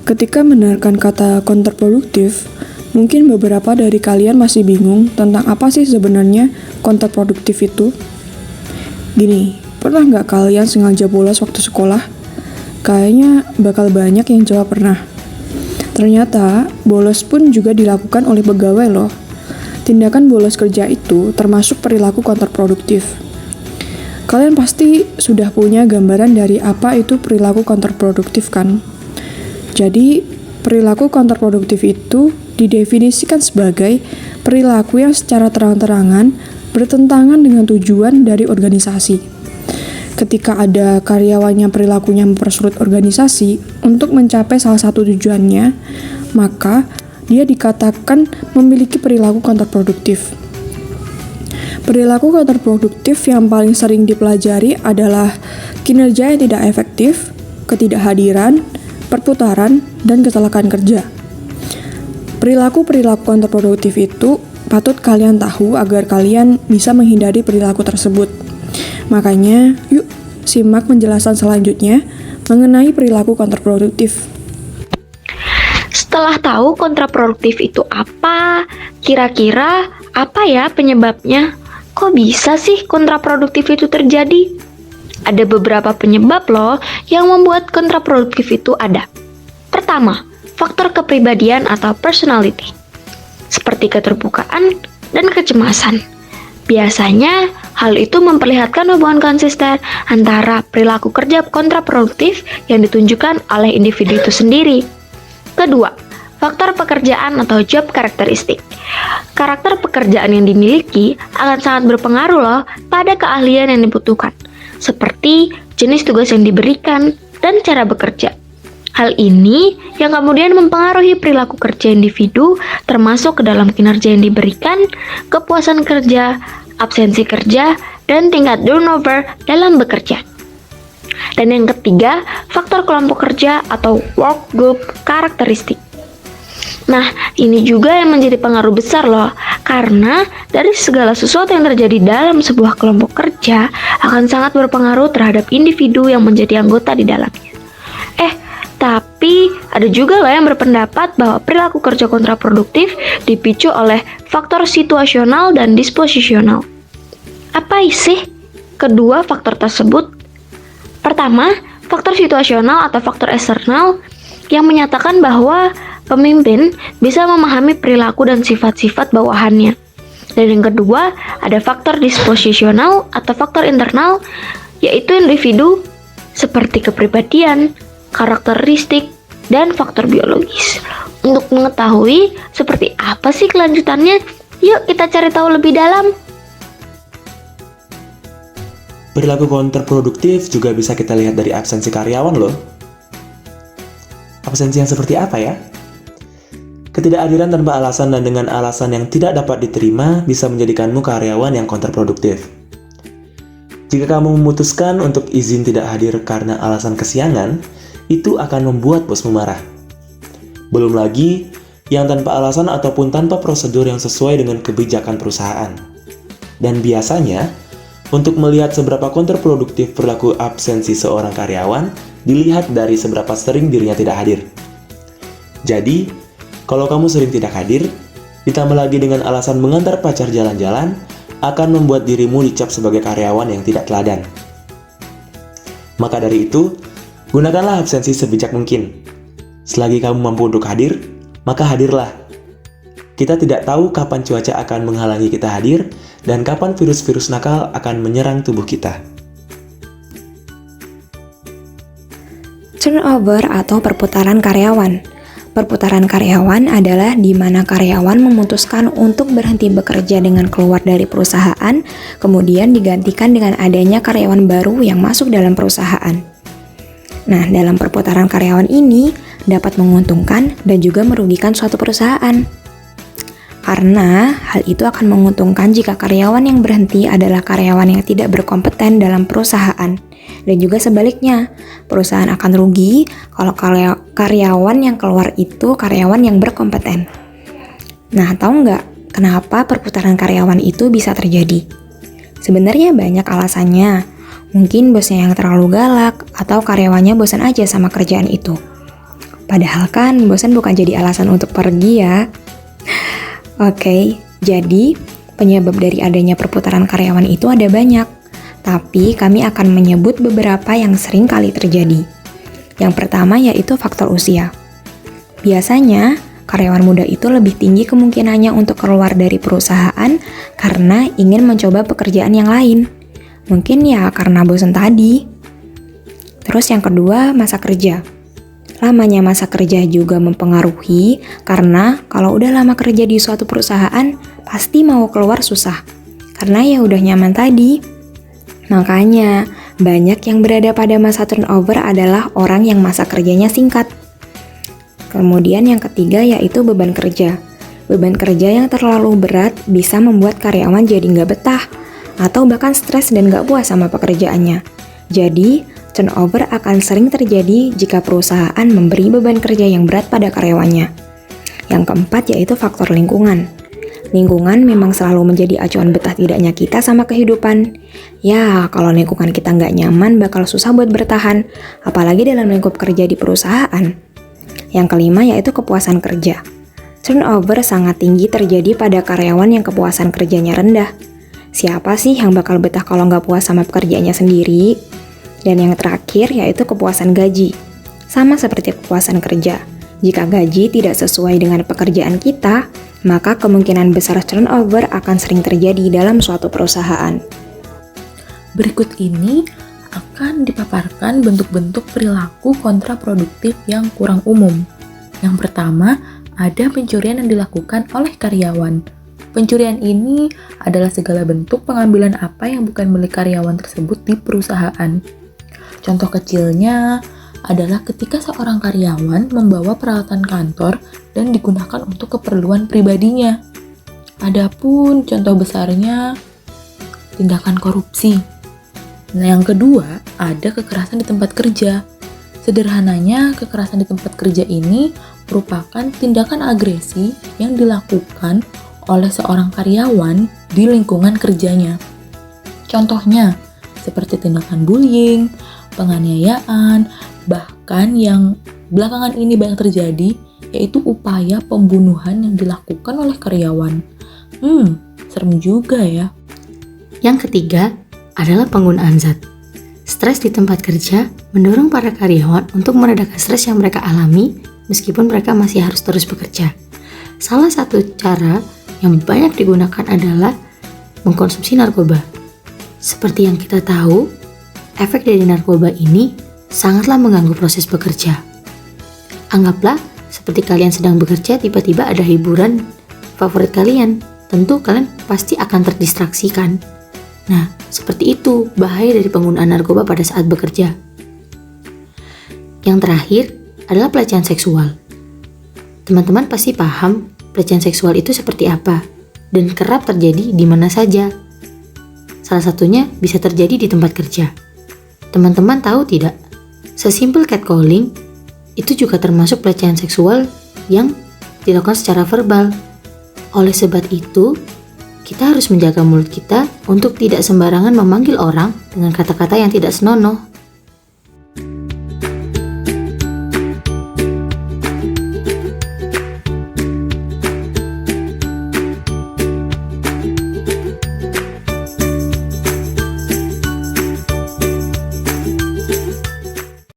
Ketika mendengarkan kata kontraproduktif, mungkin beberapa dari kalian masih bingung tentang apa sih sebenarnya kontraproduktif itu. Gini, pernah nggak kalian sengaja bolos waktu sekolah? Kayaknya bakal banyak yang jawab pernah. Ternyata, bolos pun juga dilakukan oleh pegawai loh. Tindakan bolos kerja itu termasuk perilaku kontraproduktif. Kalian pasti sudah punya gambaran dari apa itu perilaku kontraproduktif kan? Jadi, perilaku kontraproduktif itu didefinisikan sebagai perilaku yang secara terang-terangan bertentangan dengan tujuan dari organisasi. Ketika ada karyawan yang perilakunya mempersulit organisasi untuk mencapai salah satu tujuannya, maka dia dikatakan memiliki perilaku kontraproduktif. Perilaku kontraproduktif yang paling sering dipelajari adalah kinerja yang tidak efektif, ketidakhadiran, perputaran, dan kecelakaan kerja. Perilaku-perilaku kontraproduktif itu patut kalian tahu agar kalian bisa menghindari perilaku tersebut. Makanya, yuk simak penjelasan selanjutnya mengenai perilaku kontraproduktif. Setelah tahu kontraproduktif itu apa, kira-kira apa ya penyebabnya? Kok bisa sih kontraproduktif itu terjadi? Ada beberapa penyebab loh yang membuat kontraproduktif itu ada. Pertama, faktor kepribadian atau personality, seperti keterbukaan dan kecemasan. Biasanya, hal itu memperlihatkan hubungan konsisten antara perilaku kerja kontraproduktif yang ditunjukkan oleh individu itu sendiri. Kedua, faktor pekerjaan atau job karakteristik. Karakter pekerjaan yang dimiliki akan sangat berpengaruh loh pada keahlian yang dibutuhkan, seperti jenis tugas yang diberikan dan cara bekerja. Hal ini yang kemudian mempengaruhi perilaku kerja individu, termasuk ke dalam kinerja yang diberikan, kepuasan kerja, absensi kerja, dan tingkat turnover dalam bekerja. Dan yang ketiga, faktor kelompok kerja atau work group karakteristik. Nah, ini juga yang menjadi pengaruh besar loh, karena dari segala sesuatu yang terjadi dalam sebuah kelompok kerja akan sangat berpengaruh terhadap individu yang menjadi anggota di dalamnya. Tapi ada juga loh yang berpendapat bahwa perilaku kerja kontraproduktif dipicu oleh faktor situasional dan disposisional. Apa sih kedua faktor tersebut? Pertama, faktor situasional atau faktor eksternal yang menyatakan bahwa pemimpin bisa memahami perilaku dan sifat-sifat bawahannya. Dan yang kedua, ada faktor disposisional atau faktor internal, yaitu individu seperti kepribadian, karakteristik, dan faktor biologis. Untuk mengetahui seperti apa sih kelanjutannya, yuk kita cari tahu lebih dalam. Perilaku kontraproduktif juga bisa kita lihat dari absensi karyawan loh. Absensi yang seperti apa ya? Ketidakhadiran tanpa alasan dan dengan alasan yang tidak dapat diterima bisa menjadikanmu karyawan yang kontraproduktif. Jika kamu memutuskan untuk izin tidak hadir karena alasan kesiangan, itu akan membuat bosmu marah. Belum lagi yang tanpa alasan ataupun tanpa prosedur yang sesuai dengan kebijakan perusahaan. Dan biasanya, untuk melihat seberapa kontraproduktif perilaku absensi seorang karyawan, dilihat dari seberapa sering dirinya tidak hadir. Jadi, kalau kamu sering tidak hadir, ditambah lagi dengan alasan mengantar pacar jalan-jalan, akan membuat dirimu dicap sebagai karyawan yang tidak teladan. Maka dari itu, gunakanlah absensi sebijak mungkin. Selagi kamu mampu untuk hadir, maka hadirlah. Kita tidak tahu kapan cuaca akan menghalangi kita hadir, dan kapan virus-virus nakal akan menyerang tubuh kita. Turnover atau perputaran karyawan. Perputaran karyawan adalah di mana karyawan memutuskan untuk berhenti bekerja dengan keluar dari perusahaan, kemudian digantikan dengan adanya karyawan baru yang masuk dalam perusahaan. Nah, dalam perputaran karyawan ini dapat menguntungkan dan juga merugikan suatu perusahaan. Karena hal itu akan menguntungkan jika karyawan yang berhenti adalah karyawan yang tidak berkompeten dalam perusahaan. Dan juga sebaliknya, perusahaan akan rugi kalau karyawan yang keluar itu karyawan yang berkompeten. Nah, tahu nggak kenapa perputaran karyawan itu bisa terjadi? Sebenarnya banyak alasannya. Mungkin bosnya yang terlalu galak, atau karyawannya bosan aja sama kerjaan itu. Padahal kan bosan bukan jadi alasan untuk pergi ya. Oke, jadi penyebab dari adanya perputaran karyawan itu ada banyak. Tapi kami akan menyebut beberapa yang sering kali terjadi. Yang pertama yaitu faktor usia. Biasanya, karyawan muda itu lebih tinggi kemungkinannya untuk keluar dari perusahaan karena ingin mencoba pekerjaan yang lain. Mungkin ya karena bosan tadi. Terus yang kedua, masa kerja. Lamanya masa kerja juga mempengaruhi karena kalau udah lama kerja di suatu perusahaan, pasti mau keluar susah. Karena ya udah nyaman tadi. Makanya, banyak yang berada pada masa turnover adalah orang yang masa kerjanya singkat. Kemudian yang ketiga yaitu beban kerja. Beban kerja yang terlalu berat bisa membuat karyawan jadi nggak betah, atau bahkan stres dan nggak puas sama pekerjaannya. Jadi, turnover akan sering terjadi jika perusahaan memberi beban kerja yang berat pada karyawannya. Yang keempat yaitu faktor lingkungan. Lingkungan memang selalu menjadi acuan betah tidaknya kita sama kehidupan. Ya, kalau lingkungan kita nggak nyaman bakal susah buat bertahan, apalagi dalam lingkup kerja di perusahaan. Yang kelima yaitu kepuasan kerja. Turnover sangat tinggi terjadi pada karyawan yang kepuasan kerjanya rendah. Siapa sih yang bakal betah kalau nggak puas sama pekerjaannya sendiri? Dan yang terakhir yaitu kepuasan gaji. Sama seperti kepuasan kerja. Jika gaji tidak sesuai dengan pekerjaan kita, maka kemungkinan besar turnover akan sering terjadi dalam suatu perusahaan. Berikut ini akan dipaparkan bentuk-bentuk perilaku kontraproduktif yang kurang umum. Yang pertama, ada pencurian yang dilakukan oleh karyawan. Pencurian ini adalah segala bentuk pengambilan apa yang bukan milik karyawan tersebut di perusahaan. Contoh kecilnya adalah ketika seorang karyawan membawa peralatan kantor dan digunakan untuk keperluan pribadinya. Adapun contoh besarnya, tindakan korupsi. Nah, yang kedua, ada kekerasan di tempat kerja. Sederhananya, kekerasan di tempat kerja ini merupakan tindakan agresi yang dilakukan oleh seorang karyawan di lingkungan kerjanya. Contohnya, seperti tindakan bullying, penganiayaan, bahkan yang belakangan ini banyak terjadi, yaitu upaya pembunuhan yang dilakukan oleh karyawan. Serem juga ya. Yang ketiga adalah penggunaan zat. Stres di tempat kerja mendorong para karyawan untuk meredakan stres yang mereka alami meskipun mereka masih harus terus bekerja. Salah satu cara yang banyak digunakan adalah mengkonsumsi narkoba. Seperti yang kita tahu, efek dari narkoba ini sangatlah mengganggu proses bekerja. Anggaplah seperti kalian sedang bekerja, tiba-tiba ada hiburan favorit kalian. Tentu kalian pasti akan terdistraksikan. Nah, seperti itu bahaya dari penggunaan narkoba pada saat bekerja. Yang terakhir adalah pelecehan seksual. Teman-teman pasti paham pelecehan seksual itu seperti apa dan kerap terjadi di mana saja. Salah satunya bisa terjadi di tempat kerja. Teman-teman tahu tidak? Sesimpel catcalling itu juga termasuk pelecehan seksual yang dilakukan secara verbal. Oleh sebab itu, kita harus menjaga mulut kita untuk tidak sembarangan memanggil orang dengan kata-kata yang tidak senonoh.